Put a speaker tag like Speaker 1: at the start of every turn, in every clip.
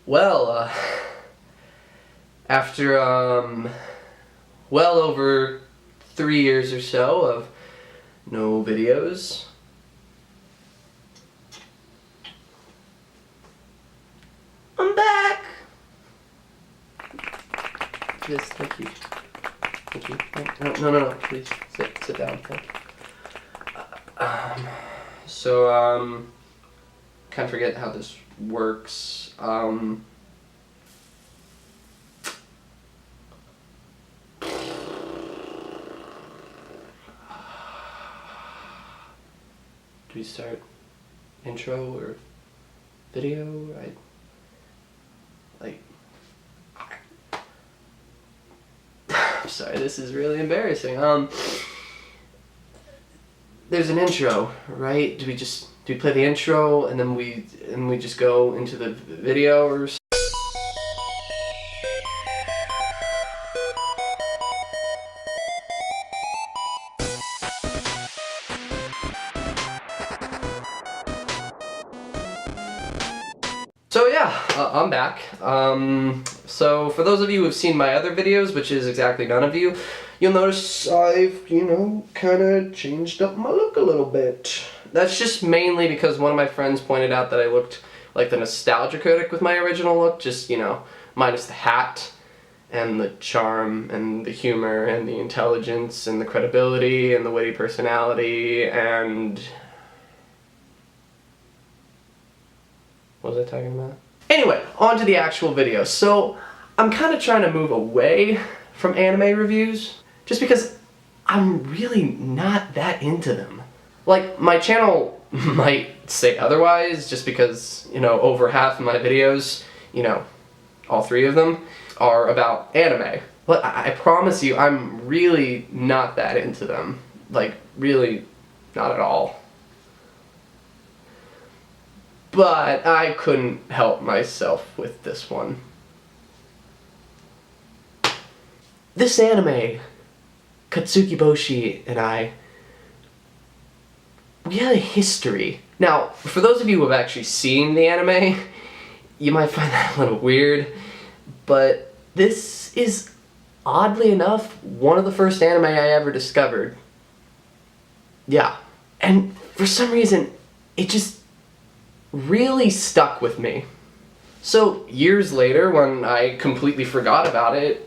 Speaker 1: Well, after well over 3 years or so of no videos, I'm back! Yes, thank you. Thank you. No, please, sit down. Thank you. Kind of forget how this works. Do we start intro or video? I'm sorry, this is really embarrassing. There's an intro, right? Do we play the intro and then we just go into the video or something? So yeah, I'm back. So for those of you who have seen my other videos, which is exactly none of you, you'll notice I've, kind of changed up my look a little bit. That's just mainly because one of my friends pointed out that I looked like the nostalgia critic with my original look, just, minus the hat and the charm and the humor and the intelligence and the credibility and the witty personality and... What was I talking about? Anyway, on to the actual video. So, I'm kind of trying to move away from anime reviews, just because I'm really not that into them. Like, my channel might say otherwise, just because, over half of my videos, all 3 of them, are about anime. But I promise you, I'm really not that into them. Like, really not at all. But I couldn't help myself with this one. This anime, Kuttsukiboshi and I, we had a history. Now, for those of you who have actually seen the anime, you might find that a little weird, but this is, oddly enough, one of the first anime I ever discovered. Yeah. And for some reason, it just really stuck with me. So years later, when I completely forgot about it,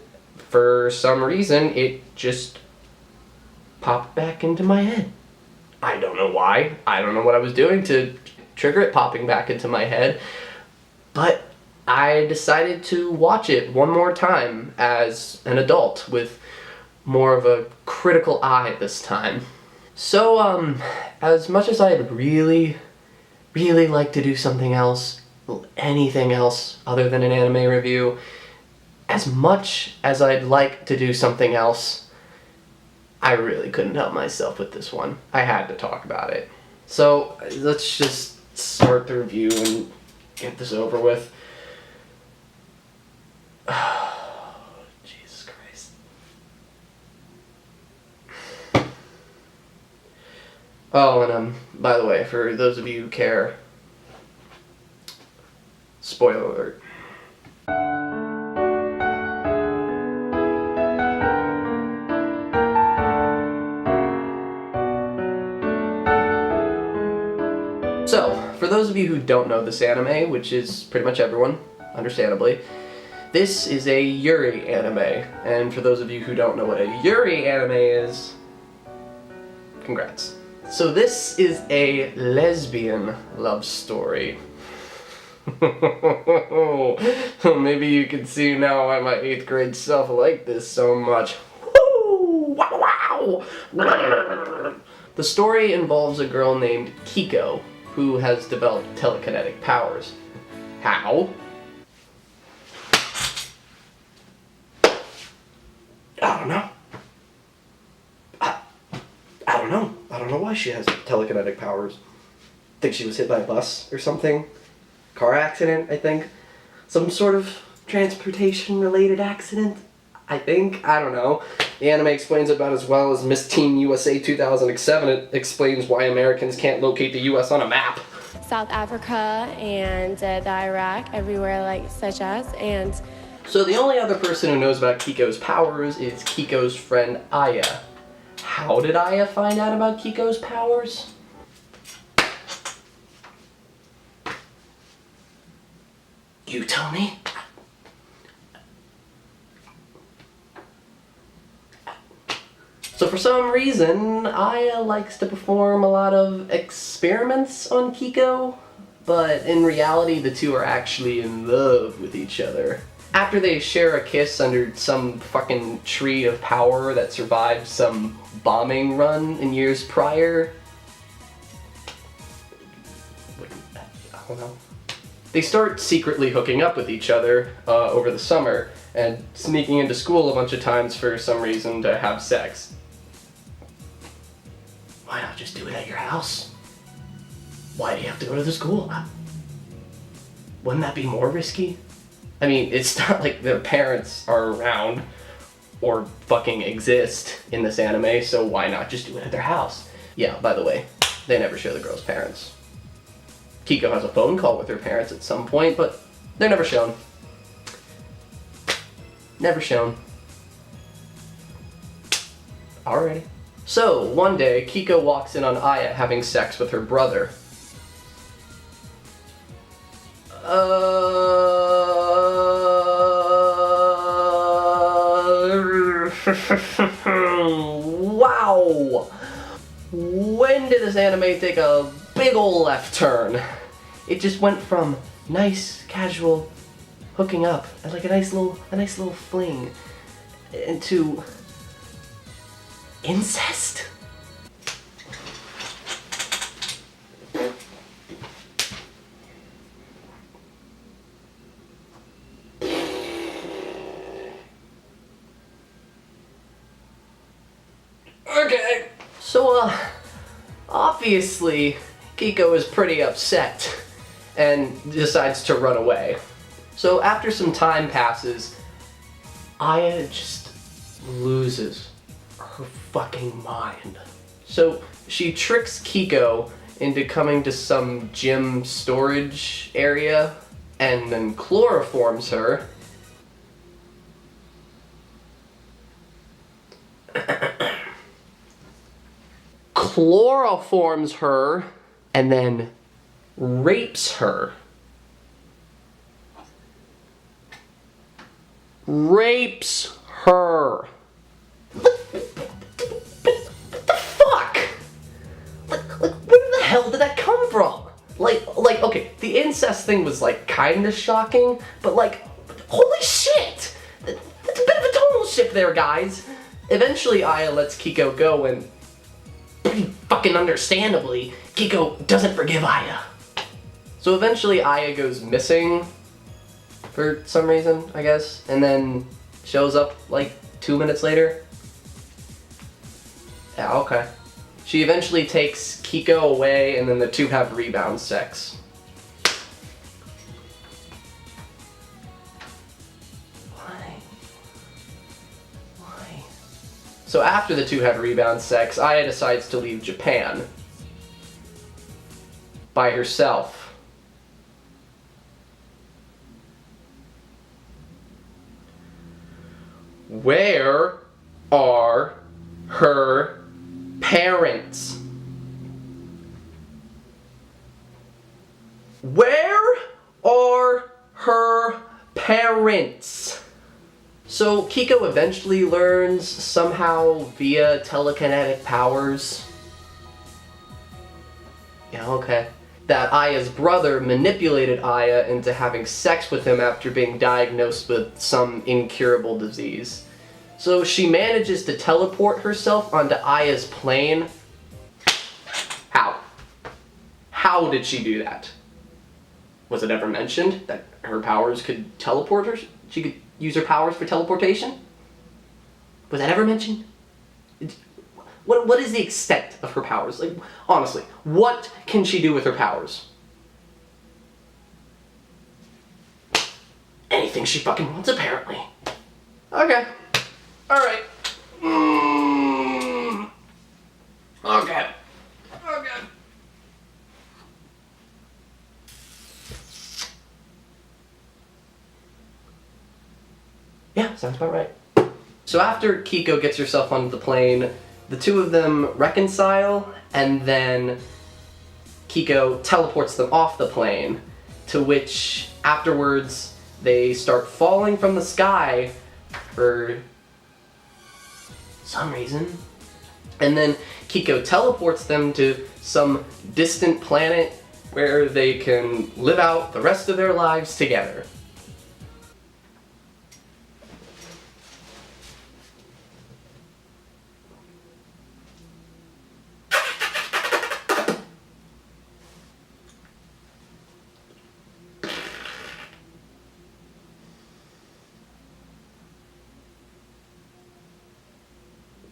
Speaker 1: for some reason it just popped back into my head. I don't know why. I don't know what I was doing to trigger it popping back into my head, but I decided to watch it one more time as an adult with more of a critical eye this time. So as much as I'd really like to do something else, anything else other than an anime review, as much as I'd like to do something else, I really couldn't help myself with this one. I had to talk about it. So let's just start the review and get this over with. Oh, Jesus Christ. Oh, and by the way, for those of you who care, spoiler alert. So, for those of you who don't know this anime, which is pretty much everyone, understandably, this is a Yuri anime. And for those of you who don't know what a Yuri anime is, congrats. So this is a lesbian love story. Maybe you can see now why my 8th grade self liked this so much. Woo! Wow! The story involves a girl named Kiko, who has developed telekinetic powers. How? I don't know. I don't know why she has telekinetic powers. I think she was hit by a bus or something. Car accident, I think. Some sort of transportation-related accident, I think. I don't know. The anime explains it about as well as Miss Teen USA 2007 explains why Americans can't locate the US on a map.
Speaker 2: South Africa and the Iraq, everywhere like such as, and
Speaker 1: So the only other person who knows about Kiko's powers is Kiko's friend Aya. How did Aya find out about Kiko's powers? You tell me. So for some reason, Aya likes to perform a lot of experiments on Kiko, but in reality the two are actually in love with each other. After they share a kiss under some fucking tree of power that survived some bombing run in years prior, I don't know. They start secretly hooking up with each other over the summer and sneaking into school a bunch of times for some reason to have sex. Why not just do it at your house? Why do you have to go to the school? Wouldn't that be more risky? I mean, it's not like their parents are around or fucking exist in this anime, so why not just do it at their house? Yeah, by the way, they never show the girl's parents. Kiko has a phone call with her parents at some point, but they're never shown. Never shown. Alrighty. So, one day, Kiko walks in on Aya having sex with her brother. Wow! When did this anime take a big ol' left turn? It just went from nice, casual hooking up and like a nice little fling into incest? Okay. So, obviously, Kiko is pretty upset and decides to run away. So after some time passes, Aya just loses her fucking mind. So she tricks Kiko into coming to some gym storage area and then chloroforms her. Chloroforms her and then rapes her. Rapes her. What the fuck? Like, where the hell did that come from? Like, okay, the incest thing was like kinda shocking, but like, holy shit! That's a bit of a tonal shift there, guys. Eventually, Aya lets Kiko go, and pretty fucking understandably, Kiko doesn't forgive Aya. So eventually, Aya goes missing for some reason, I guess, and then shows up like 2 minutes later. Yeah, okay. She eventually takes Kiko away, and then the two have rebound sex. Why? So after the two have rebound sex, Aya decides to leave Japan by herself. Where are her parents? Where are her parents? So Kiko eventually learns somehow via telekinetic powers. Yeah, okay. That Aya's brother manipulated Aya into having sex with him after being diagnosed with some incurable disease. So she manages to teleport herself onto Aya's plane. How? How did she do that? Was it ever mentioned that her powers could teleport her? She could use her powers for teleportation? Was that ever mentioned? What is the extent of her powers? Like, honestly, what can she do with her powers? Anything she fucking wants, apparently. Okay. Alright. Okay. Okay. sounds about right. So after Kiko gets herself onto the plane, the two of them reconcile, and then Kiko teleports them off the plane, to which afterwards they start falling from the sky for some reason. And then Kiko teleports them to some distant planet where they can live out the rest of their lives together.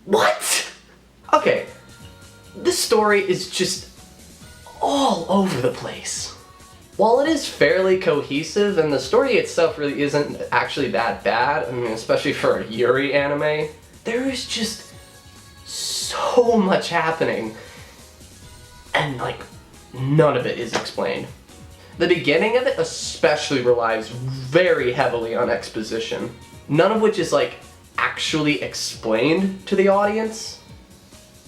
Speaker 1: What? Okay, this story is just all over the place. While it is fairly cohesive, and the story itself really isn't actually that bad, I mean, especially for a Yuri anime, there is just so much happening, and like, none of it is explained. The beginning of it especially relies very heavily on exposition, none of which is like actually explained to the audience,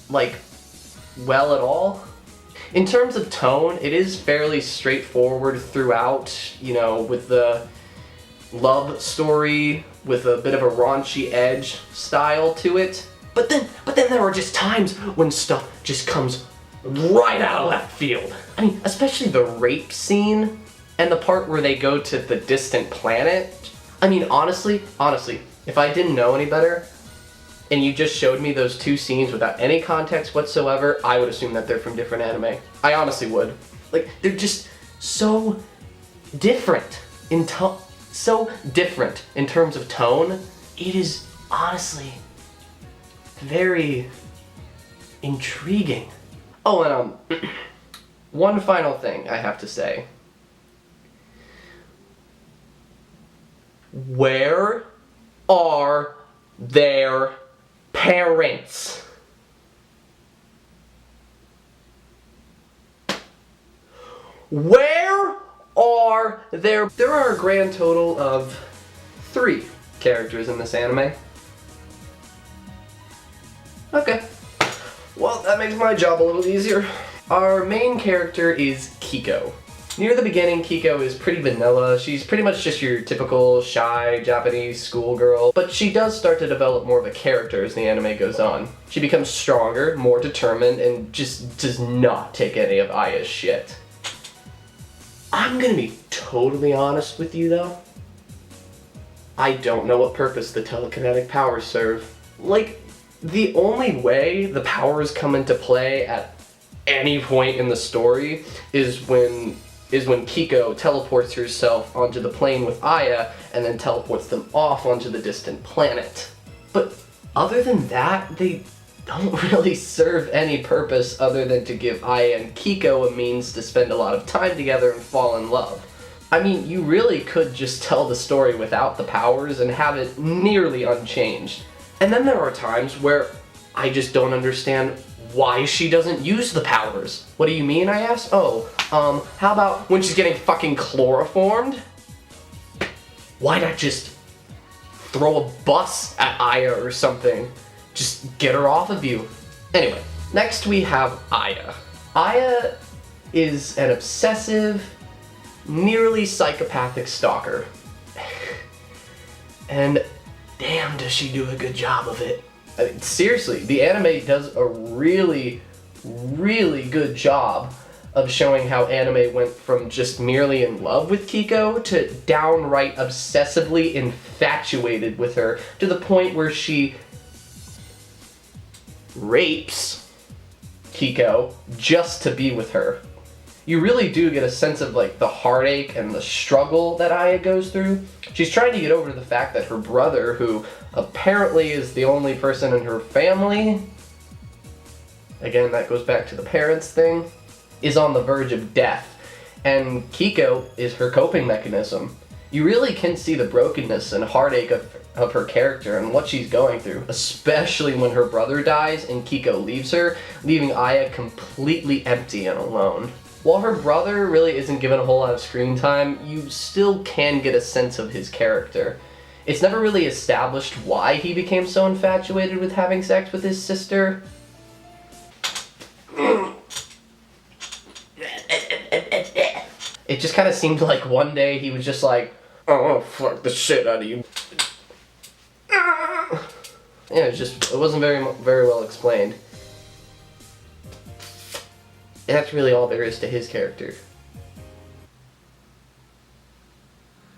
Speaker 1: like, well at all. In terms of tone, it is fairly straightforward throughout, you know, with the love story with a bit of a raunchy edge style to it. But then there are just times when stuff just comes right out of left field. I mean, especially the rape scene and the part where they go to the distant planet. I mean, honestly, if I didn't know any better, and you just showed me those two scenes without any context whatsoever, I would assume that they're from different anime. I honestly would. Like, they're just so different in terms of tone. It is honestly very intriguing. Oh, and one final thing I have to say. Where are their parents? Where are there are a grand total of 3 characters in this anime. Okay. Well, that makes my job a little easier. Our main character is Kiko. Near the beginning, Kiko is pretty vanilla. She's pretty much just your typical shy Japanese schoolgirl, but she does start to develop more of a character as the anime goes on. She becomes stronger, more determined, and just does not take any of Aya's shit. I'm gonna be totally honest with you though. I don't know what purpose the telekinetic powers serve. Like, the only way the powers come into play at any point in the story is when Kiko teleports herself onto the plane with Aya and then teleports them off onto the distant planet. But other than that, they don't really serve any purpose other than to give Aya and Kiko a means to spend a lot of time together and fall in love. I mean, you really could just tell the story without the powers and have it nearly unchanged. And then there are times where I just don't understand why she doesn't use the powers. What do you mean, I asked? Oh, how about when she's getting fucking chloroformed? Why not just throw a bus at Aya or something? Just get her off of you. Anyway, next we have Aya. Aya is an obsessive, nearly psychopathic stalker. And damn, does she do a good job of it. I mean, seriously, the anime does a really, really good job of showing how anime went from just merely in love with Kiko to downright obsessively infatuated with her, to the point where she rapes Kiko just to be with her. You really do get a sense of like the heartache and the struggle that Aya goes through. She's trying to get over the fact that her brother, who apparently is the only person in her family, again that goes back to the parents thing, is on the verge of death. And Kiko is her coping mechanism. You really can see the brokenness and heartache of her character and what she's going through, especially when her brother dies and Kiko leaves her, leaving Aya completely empty and alone. While her brother really isn't given a whole lot of screen time, you still can get a sense of his character. It's never really established why he became so infatuated with having sex with his sister. It just kind of seemed like one day he was just like, oh, fuck the shit out of you. Yeah, it wasn't very well explained. And that's really all there is to his character.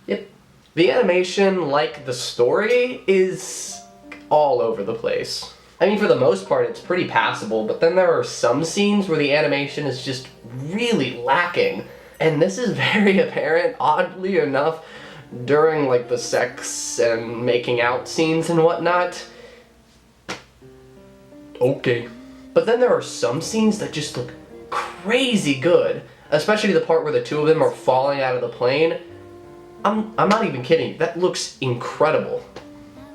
Speaker 1: Yep. The animation, like the story, is all over the place. I mean, for the most part, it's pretty passable, but then there are some scenes where the animation is just really lacking. And this is very apparent, oddly enough, during like the sex and making out scenes and whatnot. Okay. But then there are some scenes that just look crazy good, especially the part where the two of them are falling out of the plane. I'm not even kidding, that looks incredible.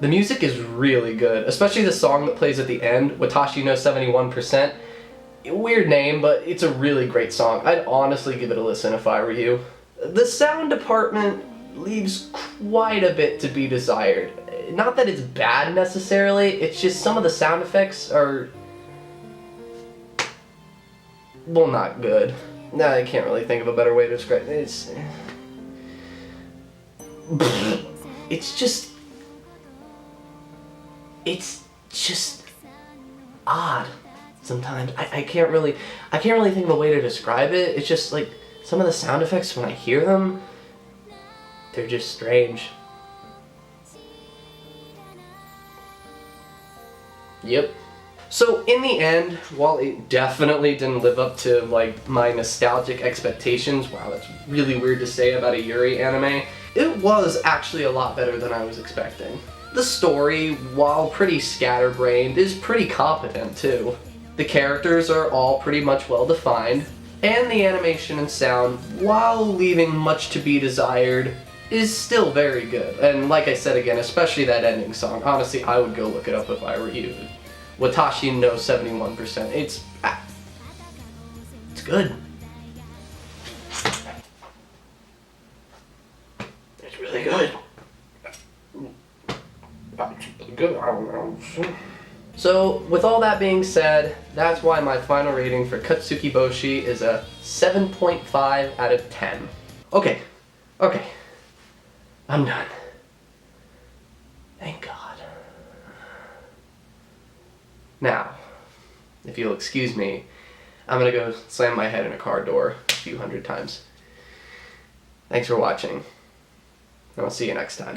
Speaker 1: The music is really good, especially the song that plays at the end, Watashi no 71%. Weird name, but it's a really great song. I'd honestly give it a listen if I were you. The sound department leaves quite a bit to be desired. Not that it's bad necessarily, it's just some of the sound effects are, well, not good. No, I can't really think of a better way to describe it. It's just odd sometimes. I can't really think of a way to describe it. It's just like some of the sound effects, when I hear them, they're just strange. Yep. So in the end, while it definitely didn't live up to like my nostalgic expectations, wow, that's really weird to say about a Yuri anime, it was actually a lot better than I was expecting. The story, while pretty scatterbrained, is pretty competent too. The characters are all pretty much well defined, and the animation and sound, while leaving much to be desired, is still very good. And like I said again, especially that ending song, honestly I would go look it up if I were you. Watashi no 71%. It's good. It's really good. Good. I don't know. So, with all that being said, that's why my final rating for Kuttsukiboshi is a 7.5 out of 10. Okay. I'm done. Thank God. Now, if you'll excuse me, I'm gonna go slam my head in a car door a few hundred times. Thanks for watching, and I'll see you next time.